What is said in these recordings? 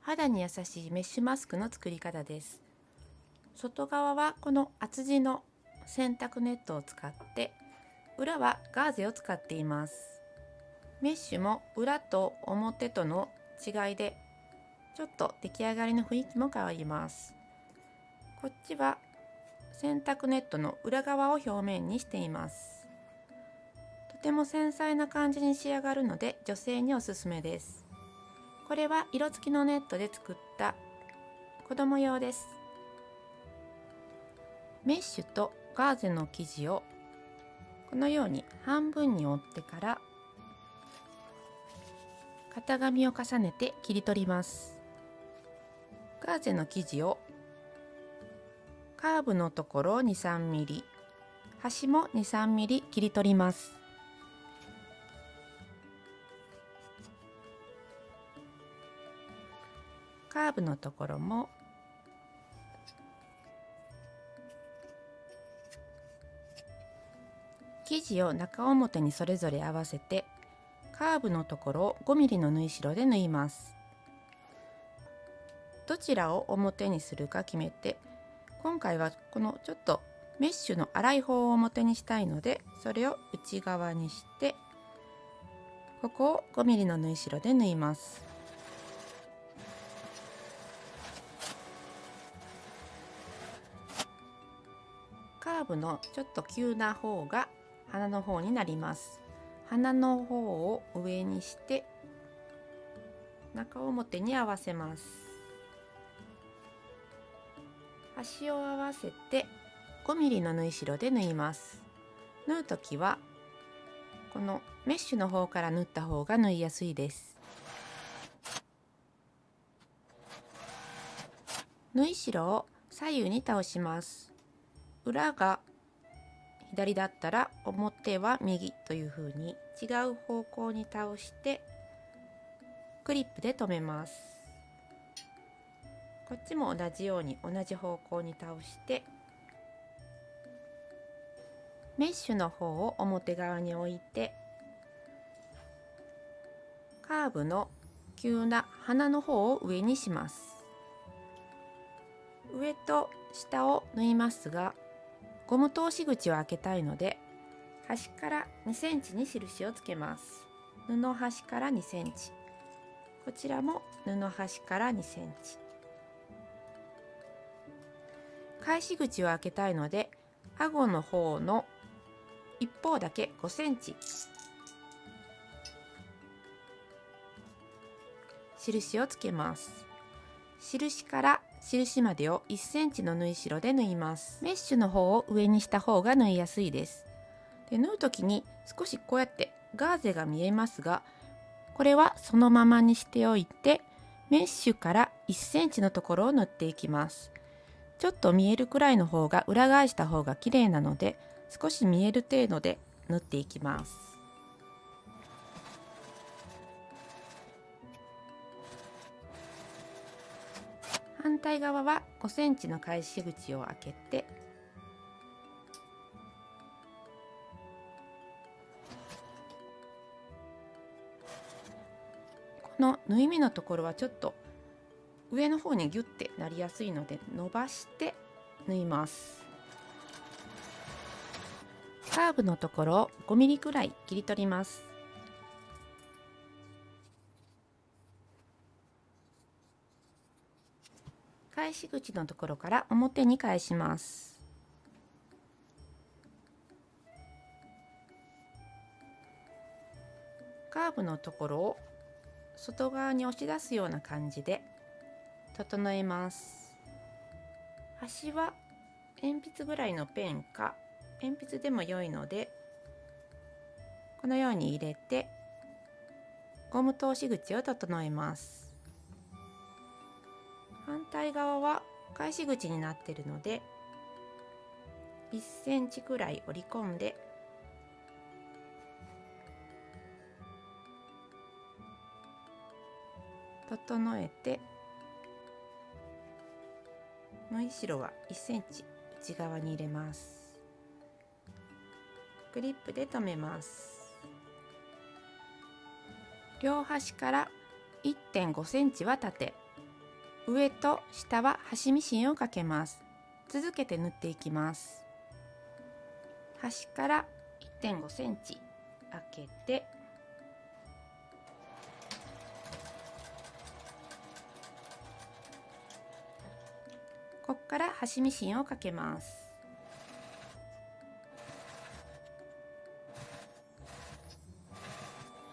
肌に優しいメッシュマスクの作り方です。外側はこの厚地の洗濯ネットを使って、裏はガーゼを使っています。メッシュも裏と表との違いでちょっと出来上がりの雰囲気も変わります。こっちは洗濯ネットの裏側を表面にしています。とても繊細な感じに仕上がるので女性におすすめです。これは色付きのネットで作った子供用です。メッシュとガーゼの生地をこのように半分に折ってから型紙を重ねて切り取ります。ガーゼの生地をカーブのところを 2,3 ミリ、端も 2,3 ミリ切り取ります。カーブのところも生地を中表にそれぞれ合わせてカーブのところを5ミリの縫い代で縫います。どちらを表にするか決めて、今回はこのちょっとメッシュの粗い方を表にしたいので、それを内側にしてここを5ミリの縫い代で縫います。カーブのちょっと急な方が鼻の方になります。鼻の方を上にして中表に合わせます。端を合わせて5ミリの縫い代で縫います。縫うときはこのメッシュの方から縫った方が縫いやすいです。縫い代を左右に倒します。裏が左だったら表は右という風に違う方向に倒してクリップで留めます。こっちも同じように同じ方向に倒してメッシュの方を表側に置いてカーブの急な鼻の方を上にします。上と下を縫いますが、ゴム通し口を開けたいので端から2センチに印をつけます。布端から2センチ、こちらも布端から2センチ。返し口を開けたいので顎の方の一方だけ5センチ印をつけます。印から印までを1センチの縫い代で縫います。メッシュの方を上にした方が縫いやすいです。で、縫う時に少しこうやってガーゼが見えますが、これはそのままにしておいてメッシュから1センチのところを縫っていきます。ちょっと見えるくらいの方が裏返した方が綺麗なので、少し見える程度で縫っていきます。反対側は5センチの返し口を開けてこの縫い目のところはちょっと上の方にギュッてなりやすいので伸ばして縫います。カーブのところを5ミリくらい切り取ります。返し口のところから表に返します。カーブのところを外側に押し出すような感じで整えます。端は鉛筆ぐらいのペンか鉛筆でも良いのでこのように入れてゴム通し口を整えます。反対側は返し口になっているので1センチくらい折り込んで整えて、縫い代は1センチ内側に入れます。クリップで留めます。両端から 1.5 センチは縦、上と下は端ミシンをかけます。続けて縫っていきます。端から 1.5 センチ開けて、ここから端ミシンをかけます。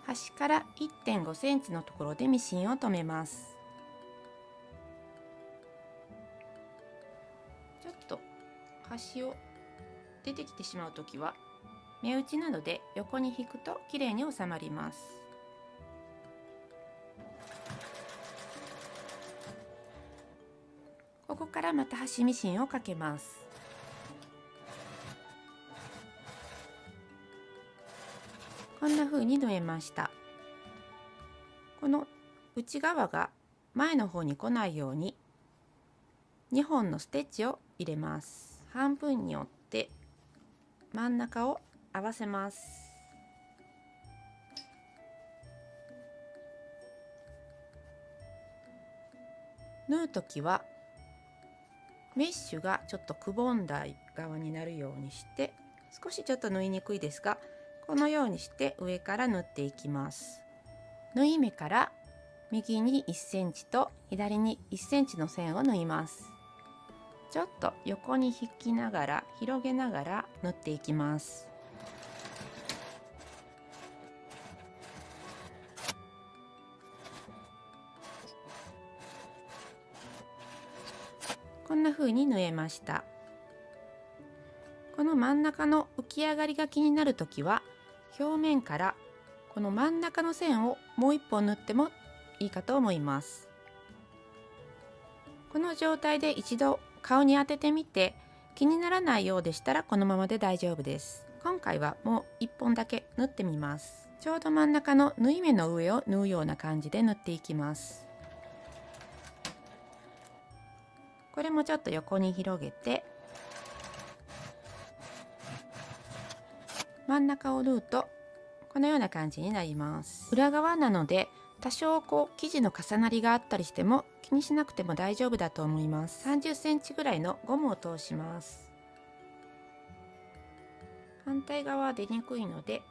端から 1.5 センチのところでミシンを止めます。ちょっと端を出てきてしまうときは目打ちなどで横に引くときれいに収まります。ここからまた端ミシンをかけます。こんな風に縫えました。この内側が前の方に来ないように2本のステッチを入れます。半分に折って真ん中を合わせます。縫う時はメッシュがちょっとくぼんだ側になるようにして、少しちょっと縫いにくいですが、このようにして上から縫っていきます。縫い目から右に1センチと左に1センチの線を縫います。ちょっと横に引きながら広げながら縫っていきます。こんな風に縫えました。この真ん中の浮き上がりが気になるときは、表面からこの真ん中の線をもう一本縫ってもいいかと思います。この状態で一度顔に当ててみて、気にならないようでしたらこのままで大丈夫です。今回はもう1本だけ縫ってみます。ちょうど真ん中の縫い目の上を縫うような感じで縫っていきます。これもちょっと横に広げて、真ん中を縫うとこのような感じになります。裏側なので多少生地の重なりがあったりしても気にしなくても大丈夫だと思います。30センチぐらいのゴムを通します。反対側は出にくいので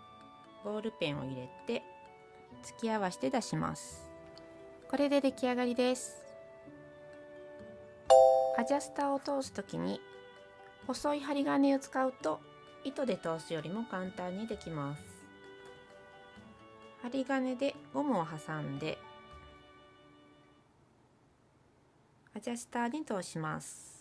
ボールペンを入れて突き合わせて出します。これで出来上がりです。アジャスターを通すときに細い針金を使うと糸で通すよりも簡単にできます。針金でゴムを挟んでアジャスターに通します。